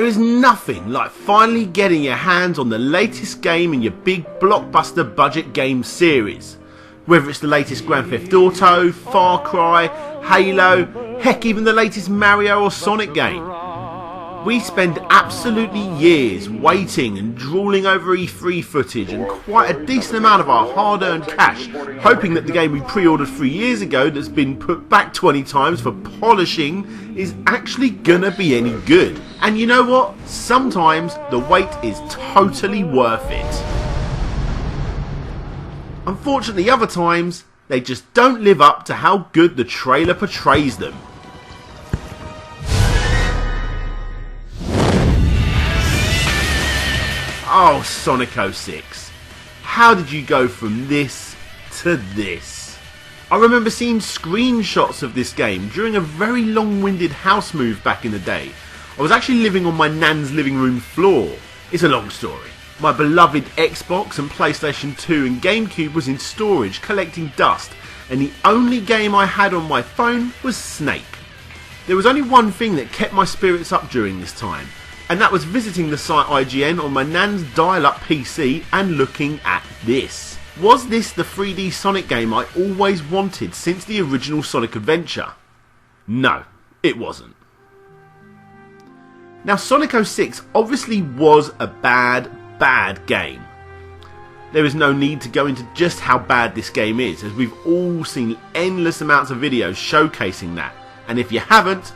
There is nothing like finally getting your hands on the latest game in your big blockbuster budget game series. Whether it's the latest Grand Theft Auto, Far Cry, Halo, heck even the latest Mario or Sonic game. We spend absolutely years waiting and drooling over E3 footage and quite a decent amount of our hard-earned cash hoping that the game we pre-ordered 3 years ago that's been put back 20 times for polishing is actually gonna be any good. And you know what? Sometimes the wait is totally worth it. Unfortunately, other times they just don't live up to how good the trailer portrays them. Oh, Sonic 06. How did you go from this to this? I remember seeing screenshots of this game during a very long-winded house move back in the day. I was actually living on my nan's living room floor. It's a long story. My beloved Xbox and PlayStation 2 and GameCube was in storage collecting dust, and the only game I had on my phone was Snake. There was only one thing that kept my spirits up during this time, and that was visiting the site IGN on my nan's dial-up PC and looking at this. Was this the 3D Sonic game I always wanted since the original Sonic Adventure? No, it wasn't. Now, Sonic 06 obviously was a bad game. There is no need to go into just how bad this game is, as we've all seen endless amounts of videos showcasing that, and if you haven't,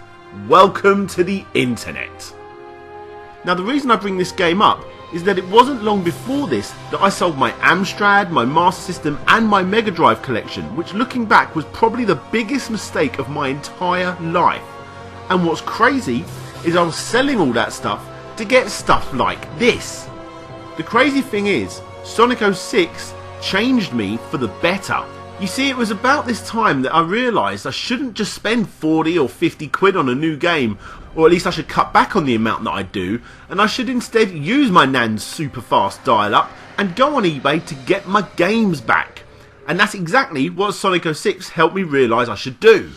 welcome to the internet. Now, the reason I bring this game up is that it wasn't long before this that I sold my Amstrad, my Master System and my Mega Drive collection, which looking back was probably the biggest mistake of my entire life. And what's crazy is I was selling all that stuff to get stuff like this. The crazy thing is, Sonic 06 changed me for the better. You see, it was about this time that I realised I shouldn't just spend 40 or 50 quid on a new game, or at least I should cut back on the amount that I do, and I should instead use my nan's super fast dial-up and go on eBay to get my games back. And that's exactly what Sonic 06 helped me realise I should do.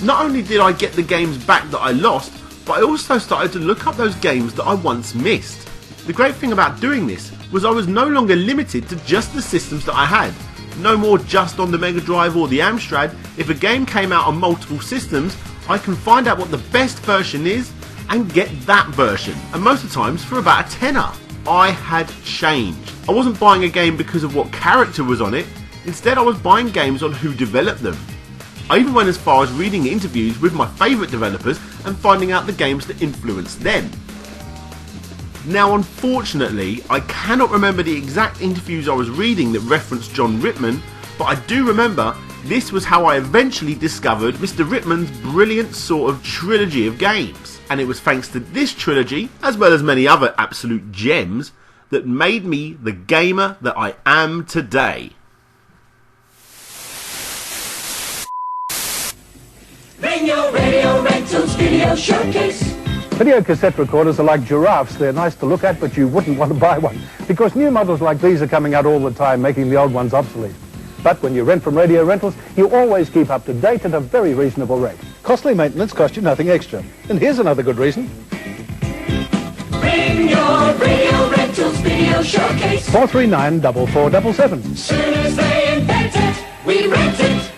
Not only did I get the games back that I lost, but I also started to look up those games that I once missed. The great thing about doing this was I was no longer limited to just the systems that I had. No more just on the Mega Drive or the Amstrad. If a game came out on multiple systems, I can find out what the best version is and get that version, and most of the times for about a tenner. I had changed. I wasn't buying a game because of what character was on it, instead I was buying games on who developed them. I even went as far as reading interviews with my favourite developers and finding out the games that influenced them. Now, unfortunately, I cannot remember the exact interviews I was reading that referenced Jon Ritman, but I do remember this was how I eventually discovered Mr. Ritman's brilliant sort of trilogy of games. And it was thanks to this trilogy, as well as many other absolute gems, that made me the gamer that I am today. Ringo Radio Rentals Video Showcase. Video cassette recorders are like giraffes. They're nice to look at, but you wouldn't want to buy one, because new models like these are coming out all the time, making the old ones obsolete. But when you rent from Radio Rentals, you always keep up to date at a very reasonable rate. Costly maintenance costs you nothing extra. And here's another good reason. Bring your Radio Rentals Video Showcase. 439-4477. Soon as they invent it, we rent it.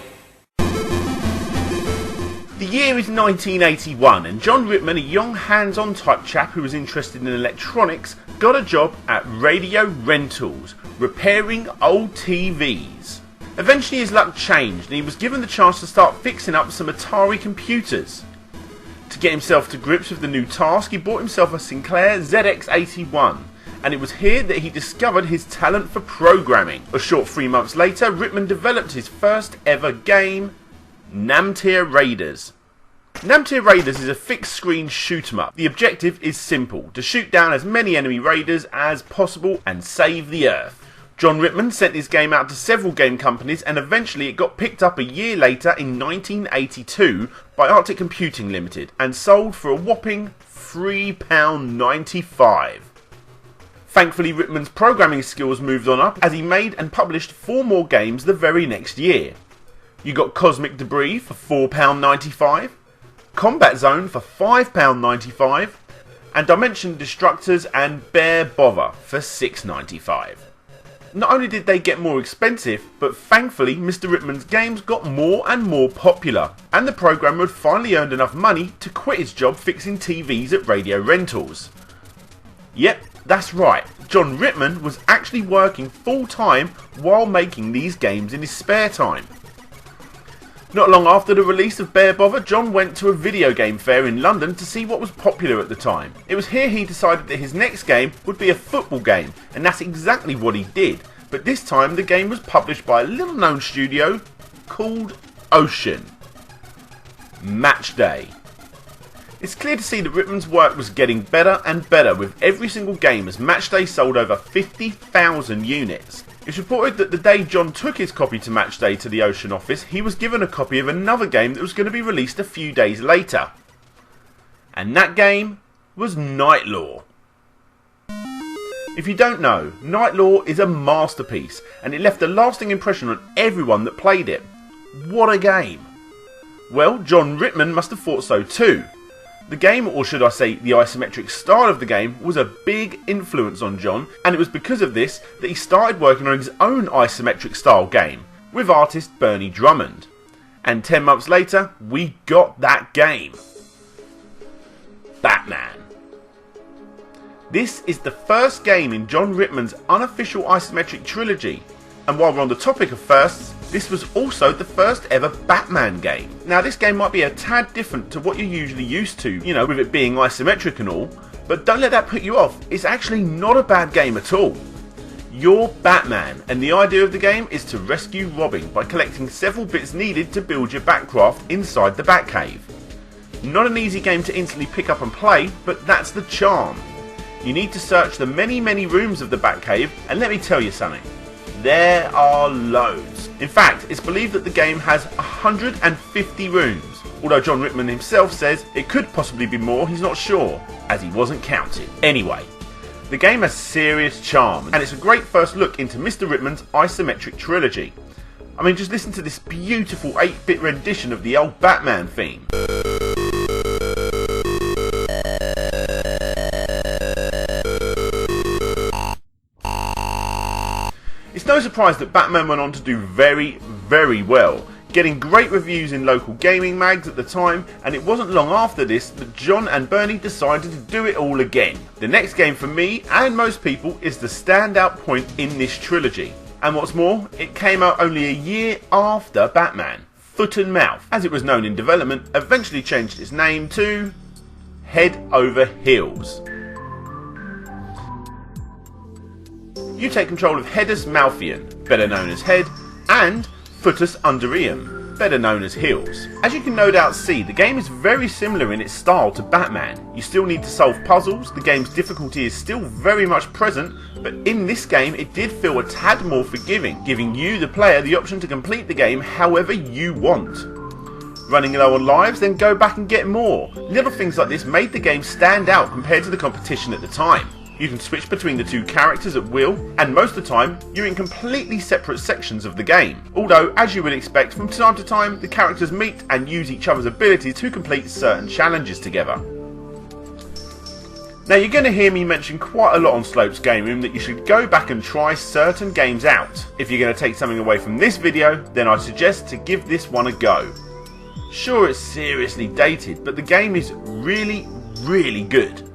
The year is 1981, and Jon Ritman, a young hands-on type chap who was interested in electronics, got a job at Radio Rentals, repairing old TVs. Eventually his luck changed and he was given the chance to start fixing up some Atari computers. To get himself to grips with the new task, he bought himself a Sinclair ZX81, and it was here that he discovered his talent for programming. A short 3 months later, Ritman developed his first ever game, Namtir Raiders. Namtir Raiders is a fixed screen shoot 'em up. The objective is simple, to shoot down as many enemy raiders as possible and save the Earth. Jon Ritman sent this game out to several game companies, and eventually it got picked up a year later in 1982 by Arctic Computing Limited and sold for a whopping £3.95. Thankfully, Ritman's programming skills moved on up as he made and published 4 more games the very next year. You got Cosmic Debris for £4.95, Combat Zone for £5.95, and Dimension Destructors and Bare Bother for $6.95. Not only did they get more expensive, but thankfully Mr. Ritman's games got more and more popular, and the programmer had finally earned enough money to quit his job fixing TVs at Radio Rentals. Yep, that's right, Jon Ritman was actually working full time while making these games in his spare time. Not long after the release of Bare Bother, Jon went to a video game fair in London to see what was popular at the time. It was here he decided that his next game would be a football game, and that's exactly what he did. But this time the game was published by a little known studio called Ocean. Match Day. It's clear to see that Ritman's work was getting better and better with every single game, as Match Day sold over 50,000 units. It's reported that the day Jon took his copy to Match Day to the Ocean office, he was given a copy of another game that was going to be released a few days later. And that game was Night Law. If you don't know, Night Law is a masterpiece, and it left a lasting impression on everyone that played it. What a game! Well, Jon Ritman must have thought so too. The game, or should I say the isometric style of the game, was a big influence on Jon, and it was because of this that he started working on his own isometric style game, with artist Bernie Drummond. And 10 months later, we got that game. Batman. This is the first game in Jon Ritman's unofficial isometric trilogy, and while we're on the topic of firsts, this was also the first ever Batman game. Now this game might be a tad different to what you're usually used to, you know, with it being isometric and all, but don't let that put you off. It's actually not a bad game at all. You're Batman, and the idea of the game is to rescue Robin by collecting several bits needed to build your Batcraft inside the Batcave. Not an easy game to instantly pick up and play, but that's the charm. You need to search the many rooms of the Batcave, and let me tell you something. There are loads. In fact, it's believed that the game has 150 rooms, although Jon Ritman himself says it could possibly be more, he's not sure, as he wasn't counted. Anyway, the game has serious charm, and it's a great first look into Mr. Ritman's isometric trilogy. I mean, just listen to this beautiful 8-bit rendition of the old Batman theme. It's no surprise that Batman went on to do very well, getting great reviews in local gaming mags at the time, and it wasn't long after this that Jon and Bernie decided to do it all again. The next game for me and most people is the standout point in this trilogy, and what's more, it came out only a year after Batman. Foot and Mouth, as it was known in development, eventually changed its name to Head Over Heels. You take control of Headus Malthian, better known as Head, and Footus Undereum, better known as Heels. As you can no doubt see, the game is very similar in its style to Batman. You still need to solve puzzles, the game's difficulty is still very much present, but in this game it did feel a tad more forgiving, giving you, the player, the option to complete the game however you want. Running low on lives, then go back and get more. Little things like this made the game stand out compared to the competition at the time. You can switch between the two characters at will, and most of the time, you're in completely separate sections of the game. Although, as you would expect, from time to time, the characters meet and use each other's abilities to complete certain challenges together. Now, you're going to hear me mention quite a lot on Slope's Game Room that you should go back and try certain games out. If you're going to take something away from this video, then I suggest to give this one a go. Sure, it's seriously dated, but the game is really good.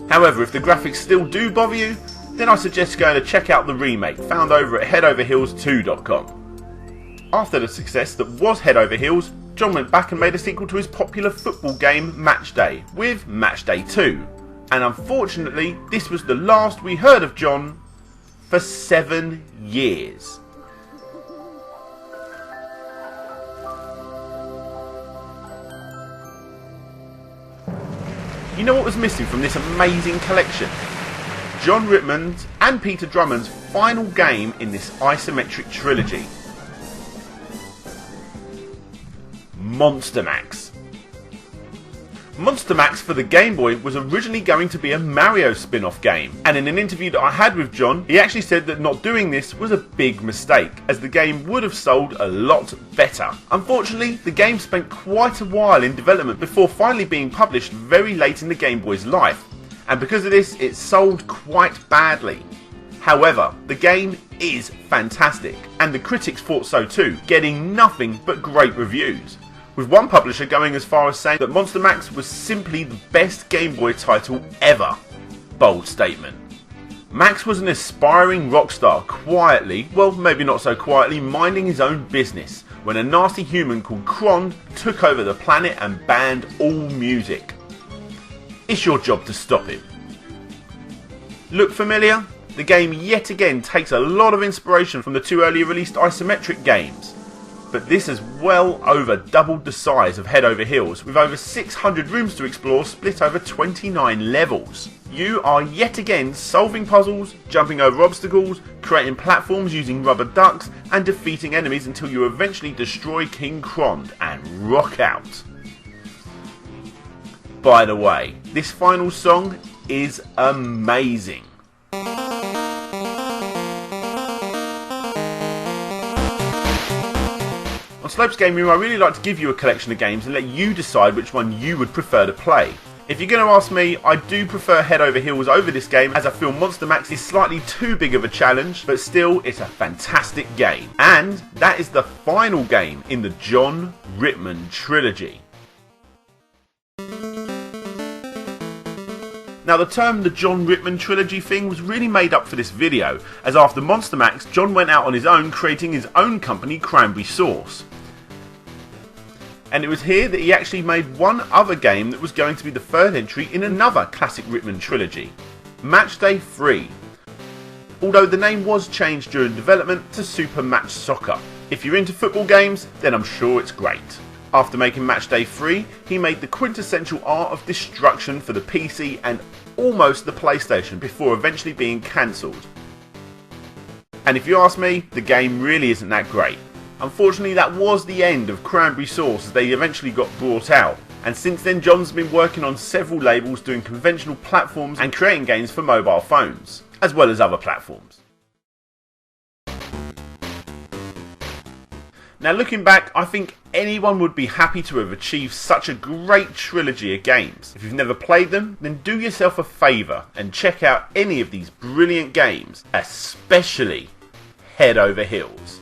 However, if the graphics still do bother you, then I suggest going to check out the remake, found over at headoverheels2.com. After the success that was Head Over Heels, Jon went back and made a sequel to his popular football game Match Day, with Match Day 2. And unfortunately, this was the last we heard of Jon for 7 years. You know what was missing from this amazing collection? Jon Ritman's and Peter Drummond's final game in this isometric trilogy. Monster Max. Monster Max for the Game Boy was originally going to be a Mario spin-off game, and in an interview that I had with Jon, he actually said that not doing this was a big mistake, as the game would have sold a lot better. Unfortunately, the game spent quite a while in development before finally being published very late in the Game Boy's life, and because of this it sold quite badly. However, the game is fantastic, and the critics thought so too, getting nothing but great reviews, with one publisher going as far as saying that Monster Max was simply the best Game Boy title ever. Bold statement. Max was an aspiring rock star, quietly, well maybe not so quietly, minding his own business, when a nasty human called Krond took over the planet and banned all music. It's your job to stop him. Look familiar? The game yet again takes a lot of inspiration from the two earlier released isometric games, but this has well over doubled the size of Head Over Heels, with over 600 rooms to explore split over 29 levels. You are yet again solving puzzles, jumping over obstacles, creating platforms using rubber ducks, and defeating enemies until you eventually destroy King Krond and rock out. By the way, this final song is amazing. On Slopes Game Room, I really like to give you a collection of games and let you decide which one you would prefer to play. If you're going to ask me, I do prefer Head Over Heels over this game, as I feel Monster Max is slightly too big of a challenge, but still it's a fantastic game. And that is the final game in the Jon Ritman Trilogy. Now the term the Jon Ritman Trilogy thing was really made up for this video, as after Monster Max, Jon went out on his own creating his own company, Cranberry Sauce. And it was here that he actually made one other game that was going to be the third entry in another classic Ritman trilogy, Matchday 3. Although the name was changed during development to Super Match Soccer. If you're into football games, then I'm sure it's great. After making Matchday 3, he made the quintessential Art of Destruction for the PC and almost the PlayStation before eventually being cancelled. And if you ask me, the game really isn't that great. Unfortunately, that was the end of Cranberry Sauce as they eventually got brought out, and since then Jon's been working on several labels doing conventional platforms and creating games for mobile phones, as well as other platforms. Now looking back, I think anyone would be happy to have achieved such a great trilogy of games. If you've never played them, then do yourself a favour and check out any of these brilliant games, especially Head Over Heels.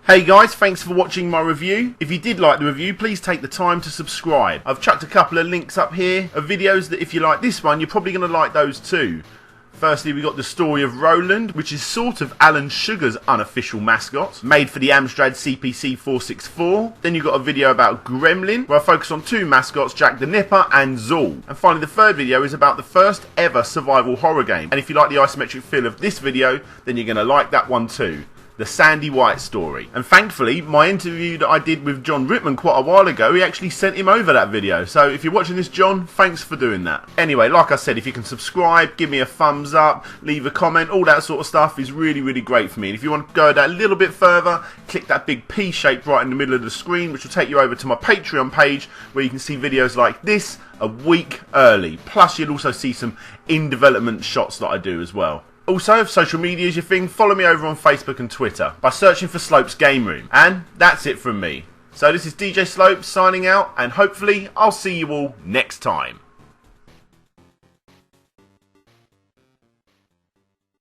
Hey guys, thanks for watching my review. If you did like the review, please take the time to subscribe. I've chucked a couple of links up here of videos that if you like this one, you're probably going to like those too. Firstly, we got the story of Roland, which is sort of Alan Sugar's unofficial mascot, made for the Amstrad CPC 464. Then you've got a video about Gremlin, where I focus on two mascots, Jack the Nipper and Zool. And finally, the third video is about the first ever survival horror game. And if you like the isometric feel of this video, then you're going to like that one too. The Sandy White story. And thankfully, my interview that I did with Jon Ritman quite a while ago, he actually sent him over that video. So if you're watching this, Jon, thanks for doing that. Anyway, like I said, if you can subscribe, give me a thumbs up, leave a comment, all that sort of stuff is really, really great for me. And if you want to go that a little bit further, click that big P shape right in the middle of the screen, which will take you over to my Patreon page, where you can see videos like this a week early. Plus, you'll also see some in-development shots that I do as well. Also, if social media is your thing, follow me over on Facebook and Twitter by searching for Slopes Game Room. And that's it from me. So this is DJ Slopes signing out, and hopefully I'll see you all next time.